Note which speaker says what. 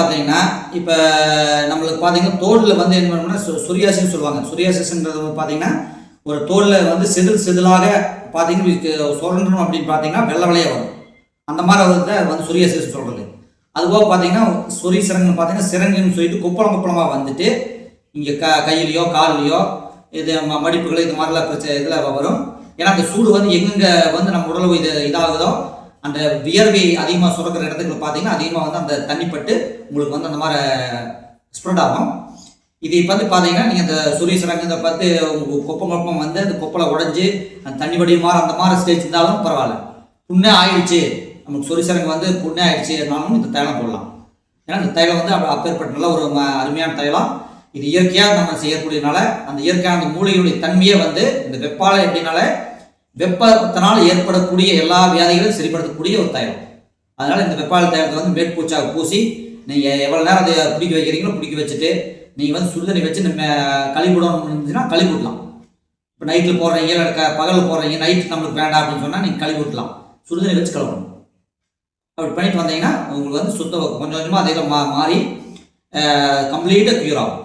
Speaker 1: பார்த்தீங்கன்னா இப்போ நம்மளுக்கு பார்த்தீங்கன்னா தோலில் வந்து என்ன பண்ணணும்னா சொரியாசிஸ் சொல்லுவாங்க. சொரியாசிஸ்ன்றது பார்த்தீங்கன்னா ஒரு தோலில் வந்து செதிலாக பார்த்தீங்கன்னா சுரண்டணும் அப்படின்னு பார்த்தீங்கன்னா வெள்ளை வெள்ளையாக வரும். அந்த மாதிரி வந்து சொரியாசிஸ் சொல்கிறது. அதுபோக பார்த்தீங்கன்னா சொறி சிரங்குன்னு பார்த்தீங்கன்னா சிரங்குன்னு சொல்லிட்டு குப்பளமாக வந்துட்டு இங்கே கையிலையோ கால்லையோ இது மடிப்புகள் இது மாதிரிலாம் பிரச்சனை இதில் வரும். ஏன்னா அந்த சூடு வந்து எங்கெங்கே வந்து நம்ம உடல் இதாகுதோ அந்த வியர்வை அதிகமாக சுரக்கிற இடத்துக்கு பார்த்தீங்கன்னா அதிகமாக வந்து அந்த தண்ணிப்பட்டு உங்களுக்கு வந்து அந்த மாதிரி ஸ்ப்ரெட் ஆகும். இது வந்து பார்த்தீங்கன்னா நீங்கள் அந்த சொறி சிரங்கு இதை பார்த்து உங்கள் கொப்பம் வந்து அந்த கொப்பலை உடஞ்சி அந்த தண்ணி வடிமாறு அந்த மாதிரி ஸ்டேஜ் இருந்தாலும் பரவாயில்ல. புண்ணே ஆயிடுச்சு, நமக்கு சொறி சிரங்கு வந்து புண்ணே ஆயிடுச்சுனாலும் இந்த தைலம் போடலாம். ஏன்னா இந்த தைலம் வந்து அப்பேற்பட்ட நல்ல ஒரு அருமையான தைலம். இது இயற்கையாக நம்ம செய்யக்கூடியனால அந்த இயற்கையான அந்த மூலிகையுடைய தன்மையை வந்து இந்த வெப்பாலை எப்படினால வெப்பத்தினால் ஏற்படக்கூடிய எல்லா வியாதிகளையும் சரிப்படுத்தக்கூடிய ஒரு தைலம். அதனால் இந்த வெப்பாலை தைலத்தை வந்து மேற்பூச்சாக பூசி நீங்கள் எவ்வளோ நேரம் அதை பிடிக்க வைக்கிறீங்களோ பிடிக்க வச்சுட்டு நீங்கள் வந்து சுடுதண்ணி வச்சு நம்ம கழிவிடணும் இருந்துச்சுன்னா கழிவிடலாம். இப்போ நைட்டில் போடுறீங்க இல்லை பகலில் போடுறீங்க, நைட்டு நம்மளுக்கு வேண்டாம் அப்படின்னு சொன்னால் நீங்கள் கழிவிடலாம். சுடுதண்ணி வச்சு கழுவணும். அப்படி பண்ணிட்டு வந்தீங்கன்னா உங்களுக்கு வந்து சுத்தம் கொஞ்சம் கொஞ்சமாக அதில் மாறி கம்ப்ளீட்டாக க்யூர் ஆகும்.